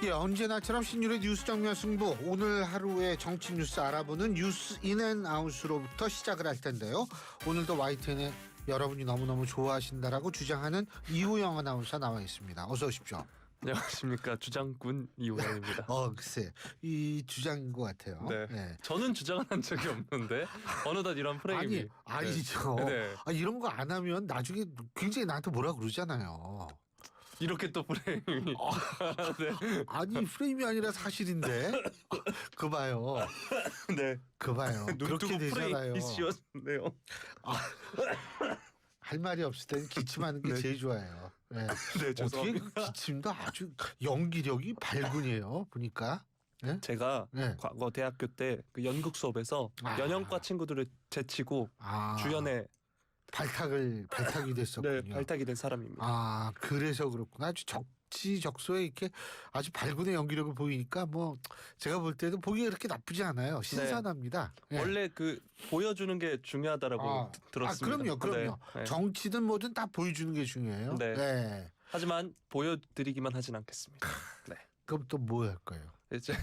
예, 언제나처럼 신율의 뉴스 정면 승부. 오늘 하루의 정치 뉴스 알아보는 뉴스 인앤아웃으로부터 시작을 할 텐데요. 오늘도 YTN에 여러분이 너무너무 좋아하신다라고 주장하는 이우영 아나운서 나와 있습니다. 어서 오십시오. 안녕하십니까, 주장꾼 이우영입니다. 글쎄 이 주장인 것 같아요. 네. 네. 저는 주장을 한 적이 없는데 어느덧 이런 프레임이. 아니죠. 네. 이런 거 안 하면 나중에 굉장히 나한테 뭐라 그러잖아요. 이렇게 또 프레임이. 네. 아니 프레임이 아니라 사실인데. 그 봐요. 네. 그 봐요. 그렇게 되잖아요. 프레임이 씌워졌네요. 할 말이 없을 때는 기침하는 게 네. 제일 좋아요. 네. 네, 죄송합니다. 어떻게 기침도 아주 연기력이 발군이에요. 보니까. 네? 제가 네. 과거 대학교 때 그 연극 수업에서 연영과 친구들을 제치고 주연에 발탁이 됐었군요. 네, 발탁이 된 사람입니다. 그래서 그렇구나. 아주 적지적소에 이렇게 아주 발군의 연기력을 보이니까 뭐 제가 볼 때도 보기가 그렇게 나쁘지 않아요. 신선합니다. 네. 원래 그 보여주는 게 중요하다라고 들었습니다. 그럼요. 네. 정치든 뭐든 다 보여주는 게 중요해요. 네. 네. 하지만 보여드리기만 하진 않겠습니다. 네. 그럼 또 뭐 할 거예요? 이제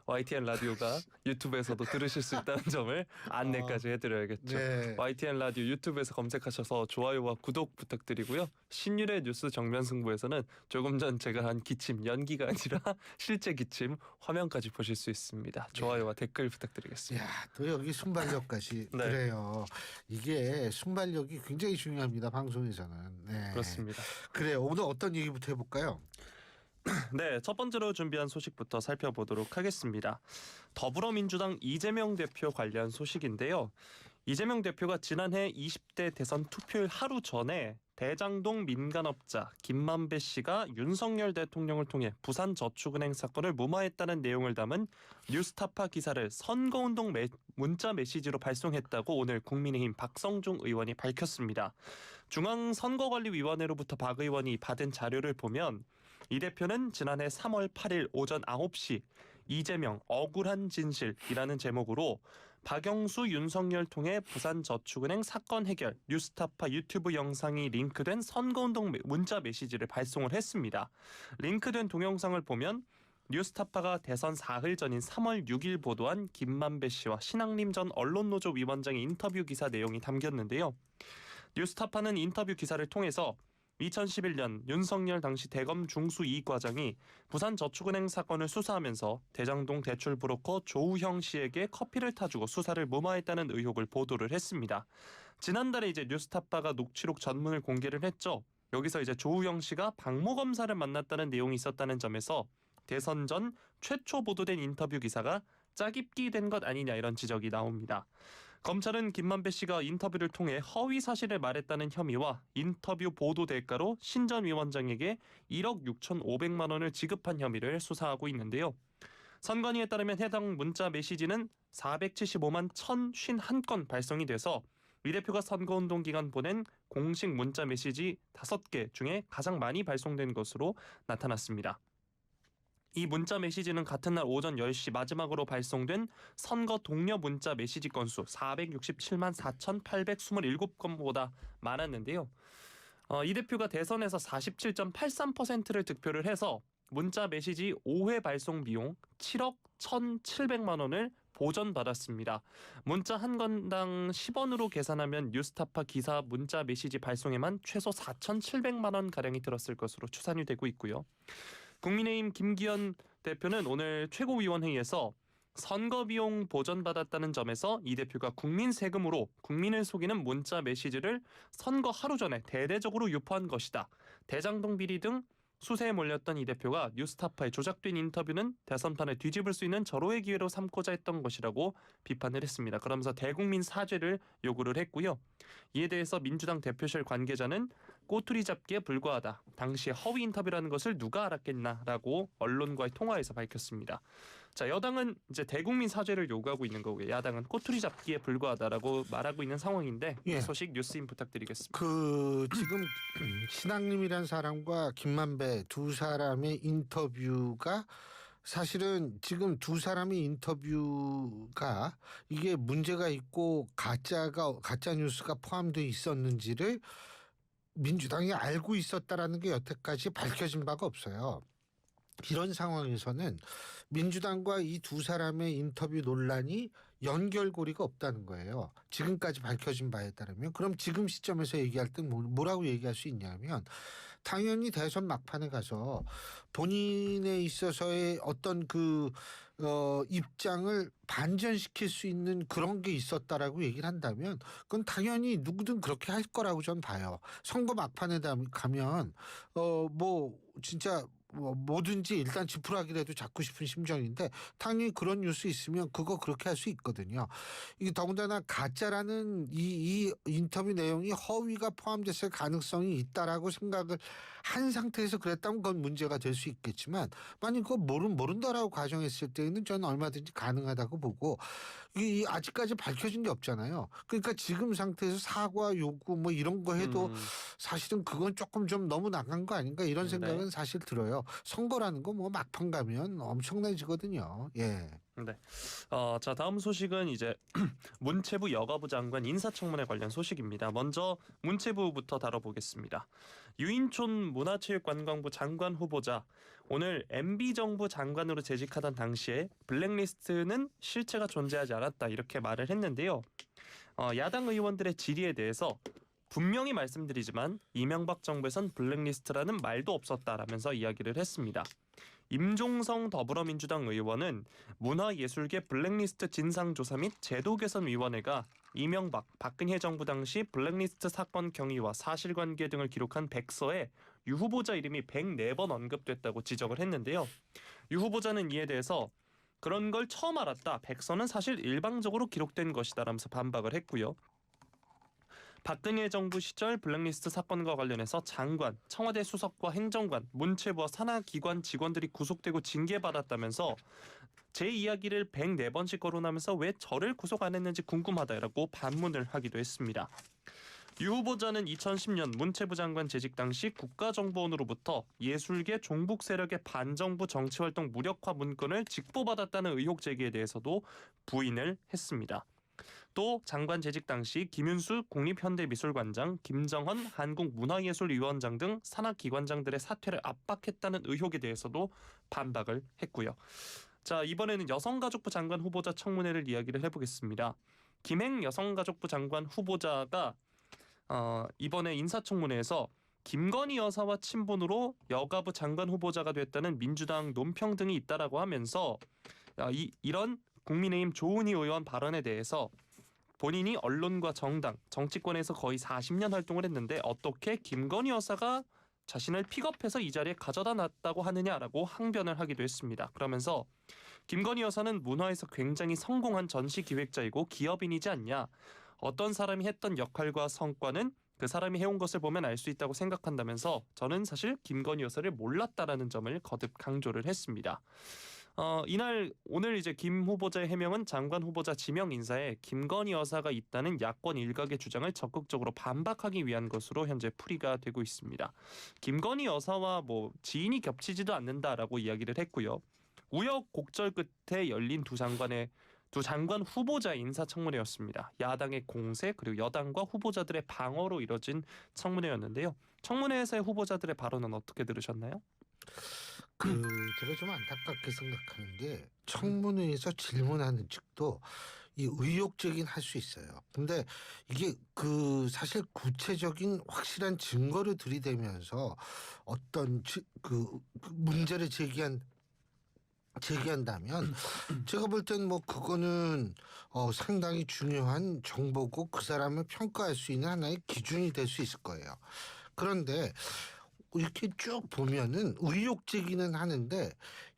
YTN 라디오가 유튜브에서도 들으실 수 있다는 점을 안내까지 해드려야겠죠. 네. YTN 라디오 유튜브에서 검색하셔서 좋아요와 구독 부탁드리고요. 신율의 뉴스 정면 승부에서는 조금 전 제가 한 기침, 연기가 아니라 실제 기침 화면까지 보실 수 있습니다. 좋아요와 댓글 부탁드리겠습니다. 야, 또 여기 순발력까지. 네. 그래요. 이게 순발력이 굉장히 중요합니다. 방송에서는. 네. 그렇습니다. 그래요. 오늘 어떤 얘기부터 해볼까요? 네, 첫 번째로 준비한 소식부터 살펴보도록 하겠습니다. 더불어민주당 이재명 대표 관련 소식인데요. 이재명 대표가 지난해 20대 대선 투표일 하루 전에 대장동 민간업자 김만배 씨가 윤석열 대통령을 통해 부산저축은행 사건을 무마했다는 내용을 담은 뉴스타파 기사를 선거운동 문자 메시지로 발송했다고 오늘 국민의힘 박성중 의원이 밝혔습니다. 중앙선거관리위원회로부터 박 의원이 받은 자료를 보면 이 대표는 지난해 3월 8일 오전 9시 이재명 억울한 진실이라는 제목으로 박영수 윤석열 통해 부산저축은행 사건 해결 뉴스타파 유튜브 영상이 링크된 선거운동 문자 메시지를 발송을 했습니다. 링크된 동영상을 보면 뉴스타파가 대선 사흘 전인 3월 6일 보도한 김만배 씨와 신학림 전 언론노조 위원장의 인터뷰 기사 내용이 담겼는데요. 뉴스타파는 인터뷰 기사를 통해서 2011년 윤석열 당시 대검 중수이익과장이 부산저축은행 사건을 수사하면서 대장동 대출 브로커 조우형 씨에게 커피를 타주고 수사를 무마했다는 의혹을 보도를 했습니다. 지난달에 이제 뉴스타파가 녹취록 전문을 공개를 했죠. 여기서 이제 조우형 씨가 박모 검사를 만났다는 내용이 있었다는 점에서 대선 전 최초 보도된 인터뷰 기사가 짜깁기 된 것 아니냐 이런 지적이 나옵니다. 검찰은 김만배 씨가 인터뷰를 통해 허위 사실을 말했다는 혐의와 인터뷰 보도 대가로 신 전 위원장에게 1억 6,500만 원을 지급한 혐의를 수사하고 있는데요. 선관위에 따르면 해당 문자 메시지는 475만 1,051건 발송이 돼서 이 대표가 선거운동 기간 보낸 공식 문자 메시지 5개 중에 가장 많이 발송된 것으로 나타났습니다. 이 문자 메시지는 같은 날 오전 10시 마지막으로 발송된 선거 독려 문자 메시지 건수 467만 4,827건보다 많았는데요. 이 대표가 대선에서 47.83%를 득표를 해서 문자 메시지 5회 발송 비용 7억 1,700만 원을 보전받았습니다. 문자 한 건당 10원으로 계산하면 뉴스타파 기사 문자 메시지 발송에만 최소 4,700만 원 가량이 들었을 것으로 추산이 되고 있고요. 국민의힘 김기현 대표는 오늘 최고위원회의에서 선거비용 보전받았다는 점에서 이 대표가 국민 세금으로 국민을 속이는 문자 메시지를 선거 하루 전에 대대적으로 유포한 것이다. 대장동 비리 등 수세에 몰렸던 이 대표가 뉴스타파의 조작된 인터뷰는 대선판을 뒤집을 수 있는 절호의 기회로 삼고자 했던 것이라고 비판을 했습니다. 그러면서 대국민 사죄를 요구를 했고요. 이에 대해서 민주당 대표실 관계자는 꼬투리 잡기에 불과하다. 당시에 허위 인터뷰라는 것을 누가 알았겠나라고 언론과의 통화에서 밝혔습니다. 자, 여당은 이제 대국민 사죄를 요구하고 있는 거고요. 야당은 꼬투리 잡기에 불과하다라고 말하고 있는 상황인데 이 소식 뉴스인 부탁드리겠습니다. 지금 신학림이라는 사람과 김만배 두 사람의 인터뷰가 사실은 지금 두 사람의 인터뷰가 이게 문제가 있고 가짜 뉴스가 포함되어 있었는지를 민주당이 알고 있었다라는 게 여태까지 밝혀진 바가 없어요. 이런 상황에서는 민주당과 이 두 사람의 인터뷰 논란이 연결고리가 없다는 거예요. 지금까지 밝혀진 바에 따르면. 그럼 지금 시점에서 얘기할 땐 뭐라고 얘기할 수 있냐면 당연히 대선 막판에 가서 본인에 있어서의 어떤 입장을 반전시킬 수 있는 그런 게 있었다라고 얘기를 한다면 그건 당연히 누구든 그렇게 할 거라고 전 봐요. 선거 막판에 가면 진짜 뭐든지 일단 지푸라기라도 잡고 싶은 심정인데 당연히 그런 뉴스 있으면 그거 그렇게 할 수 있거든요. 이게 더군다나 가짜라는 이 인터뷰 내용이 허위가 포함됐을 가능성이 있다라고 생각을 한 상태에서 그랬다면 그건 문제가 될 수 있겠지만 만약 그거 모른다라고 가정했을 때는 저는 얼마든지 가능하다고 보고 이 아직까지 밝혀진 게 없잖아요. 그러니까 지금 상태에서 사과 요구 뭐 이런 거 해도 사실은 그건 조금 좀 너무 나간 거 아닌가 이런 생각은 네. 사실 들어요. 선거라는 거 뭐 막판 가면 엄청나지거든요. 예. 네. 자, 다음 소식은 이제 문체부 여가부 장관 인사청문회 관련 소식입니다. 먼저 문체부부터 다뤄보겠습니다. 유인촌 문화체육관광부 장관 후보자 오늘 MB정부 장관으로 재직하던 당시에 블랙리스트는 실체가 존재하지 않았다 이렇게 말을 했는데요. 야당 의원들의 질의에 대해서 분명히 말씀드리지만 이명박 정부에선 블랙리스트라는 말도 없었다라면서 이야기를 했습니다. 임종성 더불어민주당 의원은 문화예술계 블랙리스트 진상조사 및 제도개선위원회가 이명박, 박근혜 정부 당시 블랙리스트 사건 경위와 사실관계 등을 기록한 백서에 유 후보자 이름이 104번 언급됐다고 지적을 했는데요. 유 후보자는 이에 대해서 그런 걸 처음 알았다. 백서는 사실 일방적으로 기록된 것이다라면서 반박을 했고요. 박근혜 정부 시절 블랙리스트 사건과 관련해서 장관, 청와대 수석과 행정관, 문체부와 산하기관 직원들이 구속되고 징계받았다면서 제 이야기를 104번씩 거론하면서 왜 저를 구속 안 했는지 궁금하다라고 반문을 하기도 했습니다. 유 후보자는 2010년 문체부 장관 재직 당시 국가정보원으로부터 예술계 종북 세력의 반정부 정치활동 무력화 문건을 직보받았다는 의혹 제기에 대해서도 부인을 했습니다. 또 장관 재직 당시 김윤수 국립현대미술관장, 김정헌 한국문화예술위원장 등 산하기관장들의 사퇴를 압박했다는 의혹에 대해서도 반박을 했고요. 자, 이번에는 여성가족부 장관 후보자 청문회를 이야기를 해보겠습니다. 김행 여성가족부 장관 후보자가 이번에 인사청문회에서 김건희 여사와 친분으로 여가부 장관 후보자가 됐다는 민주당 논평 등이 있다라고 하면서 이런 국민의힘 조은희 의원 발언에 대해서 본인이 언론과 정당, 정치권에서 거의 40년 활동을 했는데 어떻게 김건희 여사가 자신을 픽업해서 이 자리에 가져다 놨다고 하느냐라고 항변을 하기도 했습니다. 그러면서 김건희 여사는 문화에서 굉장히 성공한 전시 기획자이고 기업인이지 않냐. 어떤 사람이 했던 역할과 성과는 그 사람이 해온 것을 보면 알 수 있다고 생각한다면서 저는 사실 김건희 여사를 몰랐다라는 점을 거듭 강조를 했습니다. 오늘 이제 김 후보자의 해명은 장관 후보자 지명 인사에 김건희 여사가 있다는 야권 일각의 주장을 적극적으로 반박하기 위한 것으로 현재 풀이가 되고 있습니다. 김건희 여사와 지인이 겹치지도 않는다라고 이야기를 했고요. 우여곡절 끝에 열린 두 장관 후보자의 인사청문회였습니다. 야당의 공세 그리고 여당과 후보자들의 방어로 이뤄진 청문회였는데요. 청문회에서의 후보자들의 발언은 어떻게 들으셨나요? 제가 좀 안타깝게 생각하는 게 청문회에서 질문하는 측도 이 의혹적인 할 수 있어요. 근데 이게 사실 구체적인 확실한 증거를 들이대면서 어떤 문제를 제기한다면 제가 볼 땐 그거는 상당히 중요한 정보고 그 사람을 평가할 수 있는 하나의 기준이 될 수 있을 거예요. 그런데 이렇게 쭉 보면은 의혹제기는 하는데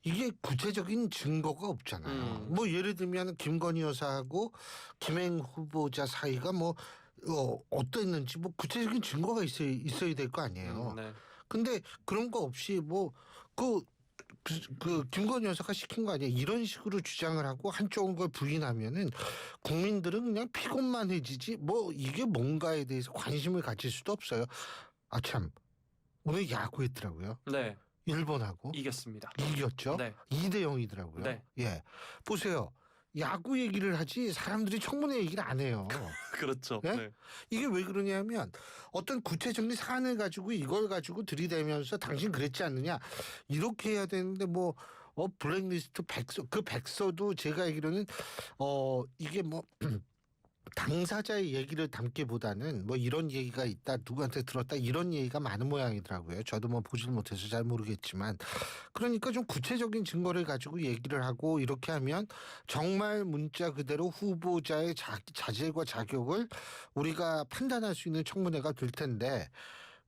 이게 구체적인 증거가 없잖아요. 예를 들면 김건희 여사하고 김행 후보자 사이가 어땠는지 구체적인 증거가 있어야 될 거 아니에요. 네. 근데 그런 거 없이 김건희 여사가 시킨 거 아니야. 이런 식으로 주장을 하고 한쪽은 걸 부인하면은 국민들은 그냥 피곤만해지지 이게 뭔가에 대해서 관심을 가질 수도 없어요. 참. 오늘 야구했더라고요. 네. 일본하고. 이겼습니다. 이겼죠? 네. 2대 0이더라고요. 네. 예. 보세요. 야구 얘기를 하지 사람들이 청문회 얘기를 안 해요. 그렇죠. 네? 네. 이게 왜 그러냐면 어떤 구체적인 사안을 가지고 이걸 가지고 들이대면서 당신 그랬지 않느냐 이렇게 해야 되는데 뭐 블랙리스트 백서 그 백서도 제가 알기로는 이게 뭐 당사자의 얘기를 담기보다는 뭐 이런 얘기가 있다 누구한테 들었다 이런 얘기가 많은 모양이더라고요. 저도 뭐 보질 못해서 잘 모르겠지만 그러니까 좀 구체적인 증거를 가지고 얘기를 하고 이렇게 하면 정말 문자 그대로 후보자의 자질과 자격을 우리가 판단할 수 있는 청문회가 될 텐데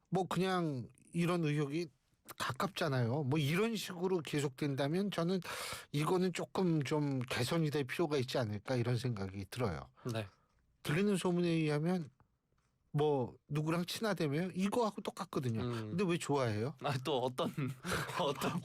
뭐 그냥 이런 의혹이 가깝잖아요. 뭐 이런 식으로 계속된다면 저는 이거는 조금 좀 개선이 될 필요가 있지 않을까 이런 생각이 들어요. 네. 들리는 소문에 의하면 뭐 누구랑 친하다며요? 이거하고 똑같거든요. 근데 왜 좋아해요? 또 어떤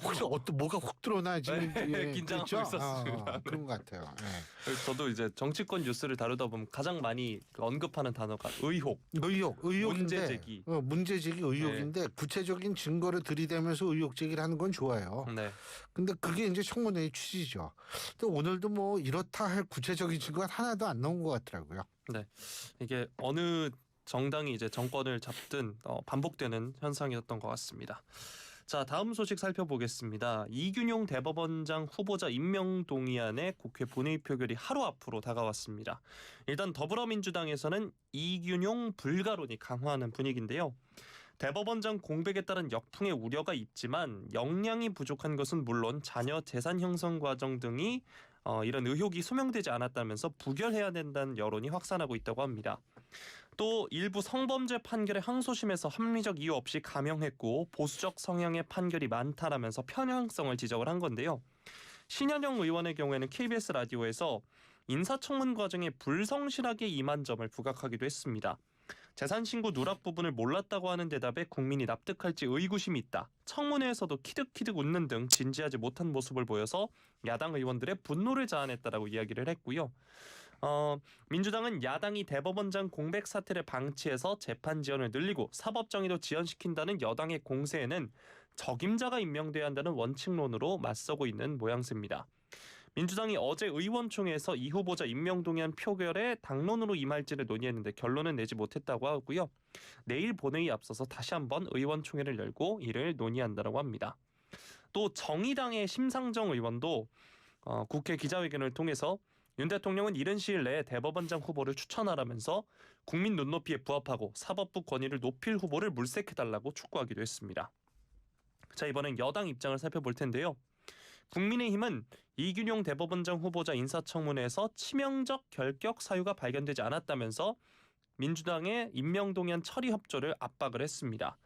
혹시 뭐가 훅 드러나 지금 네, 긴장하고 그렇죠? 있었습니다. 그런 것 같아요. 네. 저도 이제 정치권 뉴스를 다루다 보면 가장 많이 언급하는 단어가 의혹인데 문제 제기. 문제 제기 의혹인데 구체적인 증거를 들이대면서 의혹 제기를 하는 건 좋아요. 네. 근데 그게 이제 청문회의 취지죠. 근데 오늘도 뭐 이렇다 할 구체적인 증거가 하나도 안 나온 것 같더라고요. 네. 이게 어느 정당이 이제 정권을 잡든 반복되는 현상이었던 것 같습니다. 자, 다음 소식 살펴보겠습니다. 이균용 대법원장 후보자 임명 동의안의 국회 본회의 표결이 하루 앞으로 다가왔습니다. 일단 더불어민주당에서는 이균용 불가론이 강화하는 분위기인데요. 대법원장 공백에 따른 역풍의 우려가 있지만 역량이 부족한 것은 물론 자녀 재산 형성 과정 등이 이런 의혹이 소명되지 않았다면서 부결해야 된다는 여론이 확산하고 있다고 합니다. 또 일부 성범죄 판결의 항소심에서 합리적 이유 없이 감형했고 보수적 성향의 판결이 많다라면서 편향성을 지적을 한 건데요. 신현영 의원의 경우에는 KBS 라디오에서 인사청문 과정에 불성실하게 임한 점을 부각하기도 했습니다. 재산신고 누락 부분을 몰랐다고 하는 대답에 국민이 납득할지 의구심이 있다. 청문회에서도 키득키득 웃는 등 진지하지 못한 모습을 보여서 야당 의원들의 분노를 자아냈다라고 이야기를 했고요. 민주당은 야당이 대법원장 공백 사태를 방치해서 재판 지연을 늘리고 사법정의도 지연시킨다는 여당의 공세에는 적임자가 임명돼야 한다는 원칙론으로 맞서고 있는 모양새입니다. 민주당이 어제 의원총회에서 이 후보자 임명 동의안 표결에 당론으로 임할지를 논의했는데 결론은 내지 못했다고 하고요. 내일 본회의에 앞서서 다시 한번 의원총회를 열고 이를 논의한다고 합니다. 또 정의당의 심상정 의원도 국회 기자회견을 통해서 윤 대통령은 이른 시일 내에 대법원장 후보를 추천하라면서 국민 눈높이에 부합하고 사법부 권위를 높일 후보를 물색해달라고 촉구하기도 했습니다. 자, 이번엔 여당 입장을 살펴볼 텐데요. 국민의힘은 이균용 대법원장 후보자 인사청문회에서 치명적 결격 사유가 발견되지 않았다면서 민주당의 임명동의안 처리 협조를 압박을 했습니다.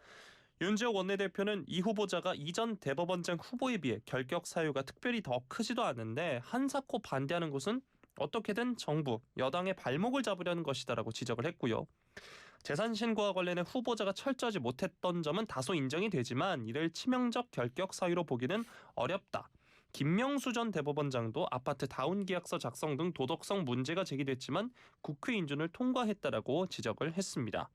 윤지혁 원내대표는 이 후보자가 이전 대법원장 후보에 비해 결격 사유가 특별히 더 크지도 않은데 한사코 반대하는 것은 어떻게든 정부, 여당의 발목을 잡으려는 것이다라고 지적을 했고요. 재산 신고와 관련해 후보자가 철저하지 못했던 점은 다소 인정이 되지만 이를 치명적 결격 사유로 보기는 어렵다. 김명수 전 대법원장도 아파트 다운 계약서 작성 등 도덕성 문제가 제기됐지만 국회 인준을 통과했다라고 지적을 했습니다.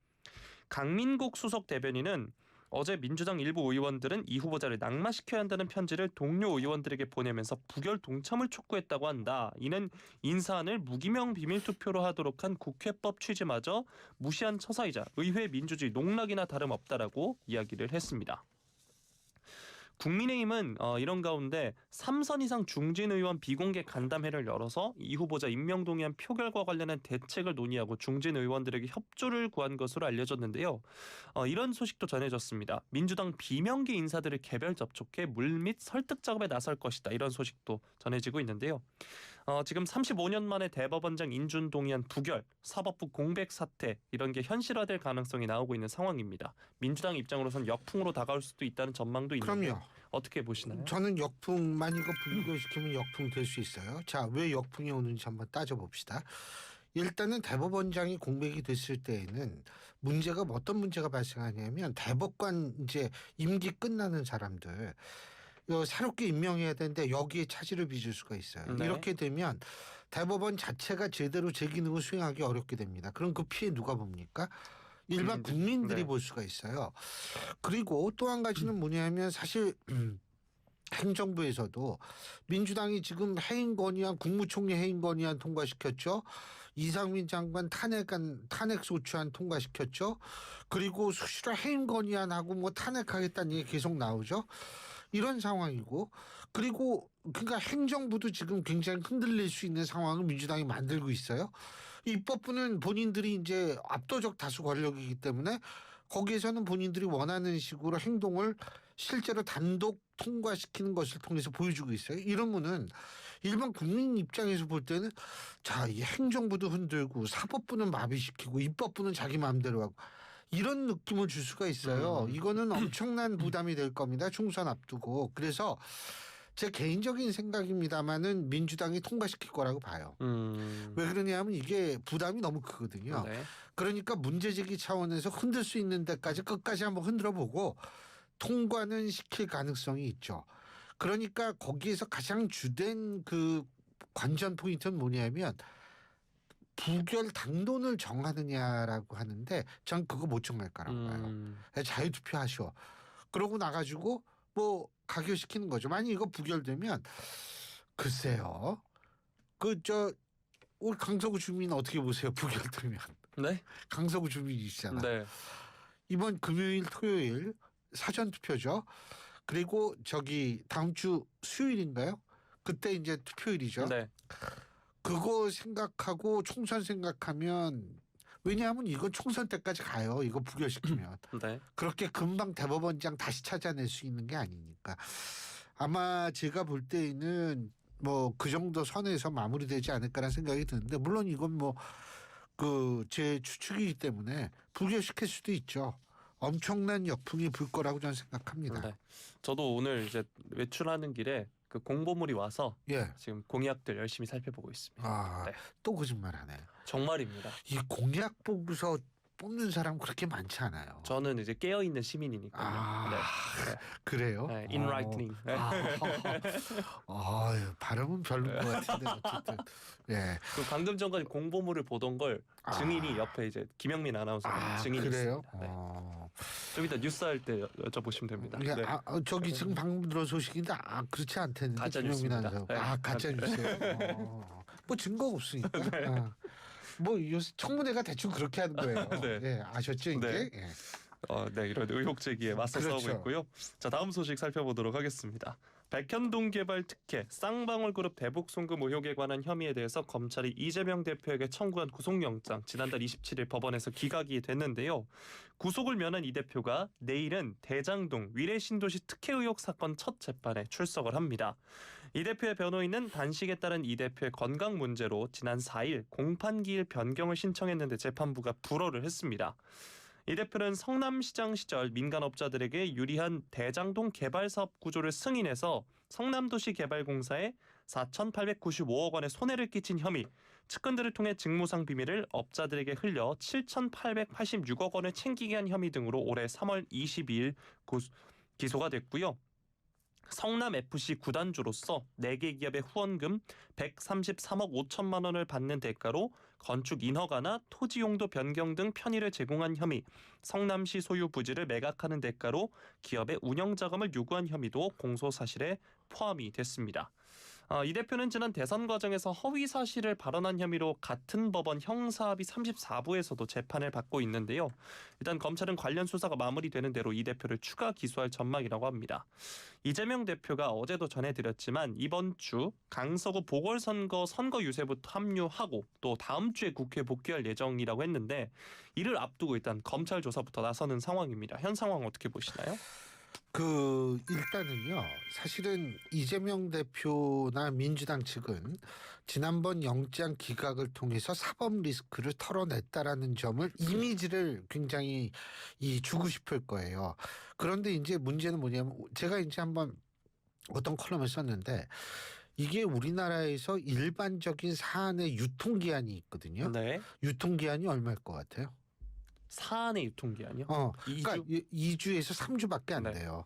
강민국 수석 대변인은 어제 민주당 일부 의원들은 이 후보자를 낙마시켜야 한다는 편지를 동료 의원들에게 보내면서 부결 동참을 촉구했다고 한다. 이는 인사안을 무기명 비밀투표로 하도록 한 국회법 취지마저 무시한 처사이자 의회 민주주의 농락이나 다름없다라고 이야기를 했습니다. 국민의힘은 이런 가운데 3선 이상 중진 의원 비공개 간담회를 열어서 이 후보자 임명동의안 표결과 관련한 대책을 논의하고 중진 의원들에게 협조를 구한 것으로 알려졌는데요. 이런 소식도 전해졌습니다. 민주당 비명계 인사들을 개별 접촉해 물밑 설득 작업에 나설 것이다. 이런 소식도 전해지고 있는데요. 지금 35년 만에 대법원장 인준 동의안 부결, 사법부 공백 사태 이런 게 현실화될 가능성이 나오고 있는 상황입니다. 민주당 입장으로선 역풍으로 다가올 수도 있다는 전망도 있는데 그럼요. 어떻게 보시나요? 저는 역풍만 이거 불교시키면 역풍 될 수 있어요. 자, 왜 역풍이 오는지 한번 따져봅시다. 일단은 대법원장이 공백이 됐을 때에는 문제가 어떤 문제가 발생하냐면 대법관 이제 임기 끝나는 사람들 새롭게 임명해야 되는데 여기에 차질을 빚을 수가 있어요. 네. 이렇게 되면 대법원 자체가 제대로 제 기능을 수행하기 어렵게 됩니다. 그럼 그 피해 누가 봅니까? 일반 국민들이 네. 볼 수가 있어요. 그리고 또 한 가지는 뭐냐면 사실 행정부에서도 민주당이 지금 해임 건의안, 국무총리 해임 건의안 통과시켰죠. 이상민 장관 탄핵 소추안 통과시켰죠. 그리고 수시로 해임 건의안하고 뭐 탄핵하겠다는 얘기 계속 나오죠. 이런 상황이고, 그리고 그러니까 행정부도 지금 굉장히 흔들릴 수 있는 상황을 민주당이 만들고 있어요. 입법부는 본인들이 이제 압도적 다수 권력이기 때문에 거기에서는 본인들이 원하는 식으로 행동을 실제로 단독 통과시키는 것을 통해서 보여주고 있어요. 이러면은 일반 국민 입장에서 볼 때는 자, 이 행정부도 흔들고 사법부는 마비시키고 입법부는 자기 마음대로 하고 이런 느낌을 줄 수가 있어요. 이거는 엄청난 부담이 될 겁니다. 총선 앞두고. 그래서 제 개인적인 생각입니다만은 민주당이 통과시킬 거라고 봐요. 왜 그러냐면 이게 부담이 너무 크거든요. 네. 그러니까 문제제기 차원에서 흔들 수 있는 데까지 끝까지 한번 흔들어 보고 통과는 시킬 가능성이 있죠. 그러니까 거기에서 가장 주된 그 관전 포인트는 뭐냐면 부결 당론을 정하느냐라고 하는데 전 그거 못 정할 거라고 봐요. 자유투표 하셔. 그러고 나가지고 뭐 가결시키는 거죠. 만약 이거 부결되면 글쎄요. 우리 강서구 주민 어떻게 보세요? 부결되면. 네. 강서구 주민이시잖아. 네. 이번 금요일, 토요일 사전 투표죠. 그리고 다음 주 수요일인가요? 그때 이제 투표일이죠. 네. 그거 생각하고 총선 생각하면 왜냐하면 이건 총선 때까지 가요. 이거 부결시키면. 네. 그렇게 금방 대법원장 다시 찾아낼 수 있는 게 아니니까. 아마 제가 볼 때는 뭐 그 정도 선에서 마무리되지 않을까라는 생각이 드는데 물론 이건 뭐 제 추측이기 때문에 부결시킬 수도 있죠. 엄청난 역풍이 불 거라고 저는 생각합니다. 네. 저도 오늘 이제 외출하는 길에 그 공보물이 와서 예. 지금 공약들 열심히 살펴보고 있습니다. 아, 네. 또 거짓말하네. 정말입니다. 이 공약 보고서 뽑는 사람 그렇게 많지 않아요. 저는 이제 깨어 있는 시민이니까요. 아, 네. 그래요? 네. In writing. 네. 발음은 별로인 것 같은데 어쨌든. 예. 그 방금 전까지 공보물을 보던 걸 증인이 옆에 이제 김영민 아나운서가 증인이 그래요? 있습니다. 네. 좀 이따 뉴스 할 때 여쭤보시면 됩니다. 예, 네. 저기 지금 방금 들은 소식인데 그렇지 않다는데 가짜 김영민 뉴스입니다. 아나운서. 네. 가짜 뉴스예요. 뭐 증거가 없으니까. 뭐 요새 청문회가 대충 그렇게 하는 거예요. 네. 예, 아셨죠 이게? 네. 예. 네, 이런 의혹 제기에 맞서 그렇죠. 싸우고 있고요. 자, 다음 소식 살펴보도록 하겠습니다. 백현동 개발 특혜 쌍방울그룹 대북 송금 의혹에 관한 혐의에 대해서 검찰이 이재명 대표에게 청구한 구속영장 지난달 27일 법원에서 기각이 됐는데요. 구속을 면한 이 대표가 내일은 대장동 위례신도시 특혜 의혹 사건 첫 재판에 출석을 합니다. 이 대표의 변호인은 단식에 따른 이 대표의 건강 문제로 지난 4일 공판기일 변경을 신청했는데 재판부가 불허를 했습니다. 이 대표는 성남시장 시절 민간업자들에게 유리한 대장동 개발사업 구조를 승인해서 성남도시개발공사에 4,895억 원의 손해를 끼친 혐의, 측근들을 통해 직무상 비밀을 업자들에게 흘려 7,886억 원을 챙기게 한 혐의 등으로 올해 3월 22일 기소가 됐고요. 성남FC 구단주로서 4개 기업의 후원금 133억 5천만 원을 받는 대가로 건축 인허가나 토지 용도 변경 등 편의를 제공한 혐의, 성남시 소유 부지를 매각하는 대가로 기업의 운영 자금을 요구한 혐의도 공소 사실에 포함이 됐습니다. 이 대표는 지난 대선 과정에서 허위 사실을 발언한 혐의로 같은 법원 형사합의 34부에서도 재판을 받고 있는데요. 일단 검찰은 관련 수사가 마무리되는 대로 이 대표를 추가 기소할 전망이라고 합니다. 이재명 대표가 어제도 전해드렸지만 이번 주 강서구 보궐선거 선거 유세부터 합류하고 또 다음 주에 국회에 복귀할 예정이라고 했는데 이를 앞두고 일단 검찰 조사부터 나서는 상황입니다. 현 상황 어떻게 보시나요? 일단은요. 사실은 이재명 대표나 민주당 측은 지난번 영장 기각을 통해서 사법 리스크를 털어냈다라는 점을 이미지를 굉장히 주고 싶을 거예요. 그런데 이제 문제는 뭐냐면 제가 이제 한번 어떤 컬럼을 썼는데 이게 우리나라에서 일반적인 사안의 유통기한이 있거든요. 네. 유통기한이 얼마일 것 같아요? 사안의 유통기한이요? 그러니까 2주에서 3주밖에 안 네. 돼요.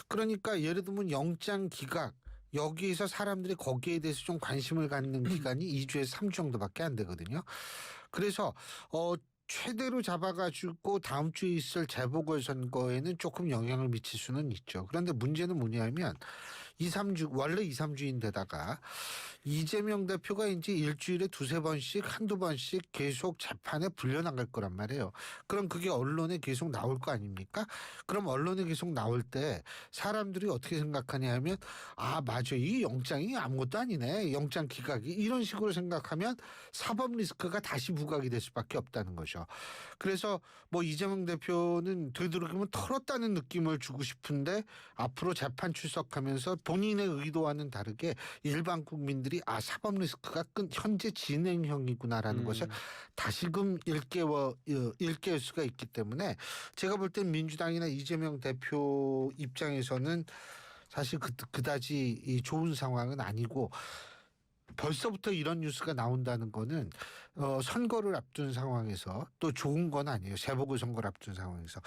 그러니까 예를 들면 영장 기각 여기에서 사람들이 거기에 대해서 좀 관심을 갖는 기간이 2주에서 3주 정도밖에 안 되거든요. 그래서 최대로 잡아가지고 다음 주에 있을 재보궐선거에는 조금 영향을 미칠 수는 있죠. 그런데 문제는 뭐냐면 2, 3주 원래 2, 3주인데다가 이재명 대표가 이제 일주일에 두세 번씩 한두 번씩 계속 재판에 불려나갈 거란 말이에요. 그럼 그게 언론에 계속 나올 거 아닙니까? 그럼 언론에 계속 나올 때 사람들이 어떻게 생각하냐 하면 아 맞아 이 영장이 아무것도 아니네. 영장 기각이 이런 식으로 생각하면 사법 리스크가 다시 부각이 될 수밖에 없다는 거죠. 그래서 뭐 이재명 대표는 되도록이면 털었다는 느낌을 주고 싶은데 앞으로 재판 출석하면서 본인의 의도와는 다르게 일반 국민들이 아 사법 리스크가 현재 진행형이구나라는 것을 다시금 일깨울 수가 있기 때문에 제가 볼 땐 민주당이나 이재명 대표 입장에서는 사실 그다지 좋은 상황은 아니고 벌써부터 이런 뉴스가 나온다는 거는 선거를 앞둔 상황에서 또 좋은 건 아니에요. 재보궐선거를 앞둔 상황에서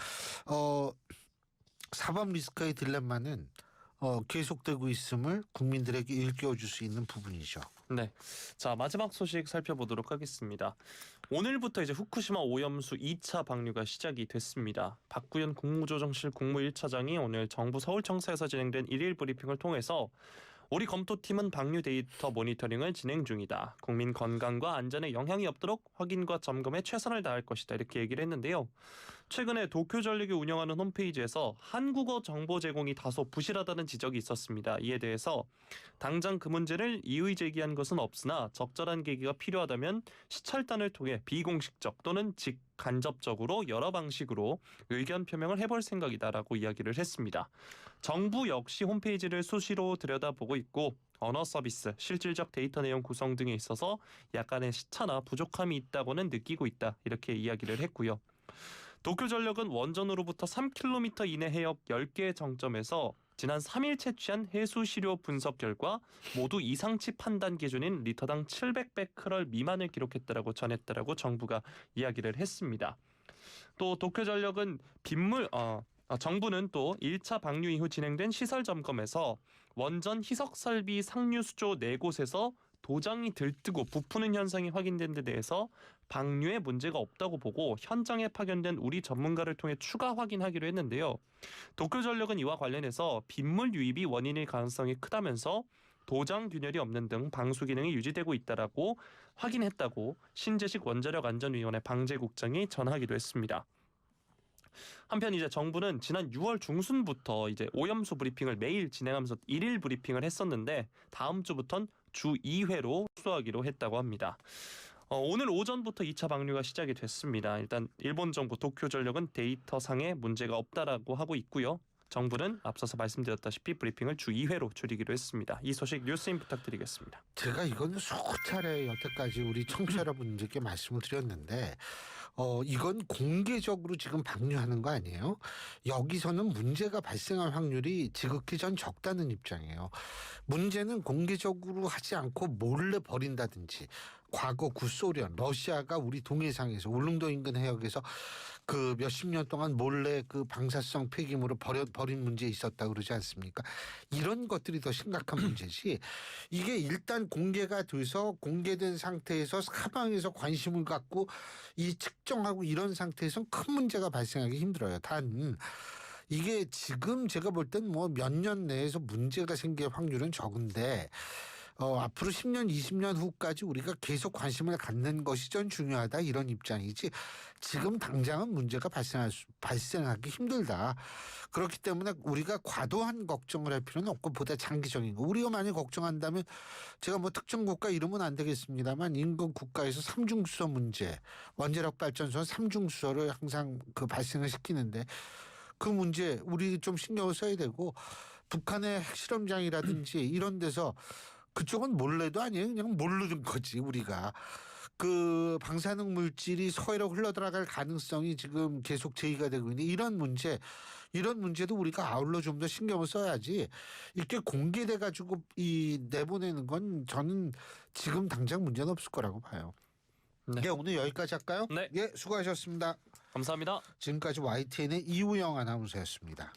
사법 리스크의 딜레마는 계속되고 있음을 국민들에게 일깨워줄 수 있는 부분이죠. 네. 자, 마지막 소식 살펴보도록 하겠습니다. 오늘부터 이제 후쿠시마 오염수 2차 방류가 시작이 됐습니다. 박구현 국무조정실 국무 1차장이 오늘 정부 서울청사에서 진행된 1일 브리핑을 통해서 우리 검토팀은 방류 데이터 모니터링을 진행 중이다. 국민 건강과 안전에 영향이 없도록 확인과 점검에 최선을 다할 것이다. 이렇게 얘기를 했는데요. 최근에 도쿄전력이 운영하는 홈페이지에서 한국어 정보 제공이 다소 부실하다는 지적이 있었습니다. 이에 대해서 당장 그 문제를 이의 제기한 것은 없으나 적절한 계기가 필요하다면 시찰단을 통해 비공식적 또는 직간접적으로 여러 방식으로 의견 표명을 해볼 생각이다라고 이야기를 했습니다. 정부 역시 홈페이지를 수시로 들여다보고 있고 언어 서비스, 실질적 데이터 내용 구성 등에 있어서 약간의 시차나 부족함이 있다고는 느끼고 있다. 이렇게 이야기를 했고요. 도쿄전력은 원전으로부터 3km 이내 해역 10개 정점에서 지난 3일 채취한 해수시료 분석 결과 모두 이상치 판단 기준인 리터당 700베크럴 미만을 기록했다라고 전했다라고 정부가 이야기를 했습니다. 또 도쿄전력은 정부는 또 1차 방류 이후 진행된 시설 점검에서 원전 희석 설비 상류 수조 4곳에서 도장이 들뜨고 부푸는 현상이 확인된 데 대해서 방류에 문제가 없다고 보고 현장에 파견된 우리 전문가를 통해 추가 확인하기로 했는데요. 도쿄전력은 이와 관련해서 빗물 유입이 원인일 가능성이 크다면서 도장 균열이 없는 등 방수 기능이 유지되고 있다라고 확인했다고 신재식 원자력안전위원회 방재국장이 전하기도 했습니다. 한편 이제 정부는 지난 6월 중순부터 이제 오염수 브리핑을 매일 진행하면서 1일 브리핑을 했었는데 다음 주부터는 주 2회로 수하기로 했다고 합니다. 오늘 오전부터 2차 방류가 시작이 됐습니다. 일단 일본 정부 도쿄전력은 데이터상에 문제가 없다라고 하고 있고요. 정부는 앞서서 말씀드렸다시피 브리핑을 주 2회로 줄이기로 했습니다. 이 소식 뉴스인 부탁드리겠습니다. 제가 이거는 수차례 여태까지 우리 청취자 여러분들께 말씀을 드렸는데 이건 공개적으로 지금 방류하는 거 아니에요? 여기서는 문제가 발생할 확률이 지극히 전 적다는 입장이에요. 문제는 공개적으로 하지 않고 몰래 버린다든지 과거 구소련, 러시아가 우리 동해상에서 울릉도 인근 해역에서 그 몇십 년 동안 몰래 그 방사성 폐기물을 버린 문제 있었다 그러지 않습니까? 이런 것들이 더 심각한 문제지. 이게 일단 공개가 돼서 공개된 상태에서 사방에서 관심을 갖고 이 측정하고 이런 상태에서 큰 문제가 발생하기 힘들어요. 단 이게 지금 제가 볼 땐 뭐 몇 년 내에서 문제가 생길 확률은 적은데 앞으로 10년, 20년 후까지 우리가 계속 관심을 갖는 것이 전 중요하다 이런 입장이지 지금 당장은 문제가 발생하기 힘들다. 그렇기 때문에 우리가 과도한 걱정을 할 필요는 없고 보다 장기적인 거. 우리가 많이 걱정한다면 제가 뭐 특정 국가 이름은 안 되겠습니다만 인근 국가에서 삼중수소 문제, 원자력 발전소 삼중수소를 항상 발생을 시키는데 그 문제 우리 좀 신경을 써야 되고 북한의 핵실험장이라든지 이런 데서 그쪽은 몰래도 아니에요. 그냥 모르는 거지 우리가. 그 방사능 물질이 서해로 흘러들어갈 가능성이 지금 계속 제기가 되고 있는데 이런 문제도 우리가 아울러 좀 더 신경을 써야지 이렇게 공개돼 가지고 내보내는 건 저는 지금 당장 문제는 없을 거라고 봐요. 네. 네, 오늘 여기까지 할까요? 네. 예, 수고하셨습니다. 감사합니다. 지금까지 YTN의 이우영 아나운서였습니다.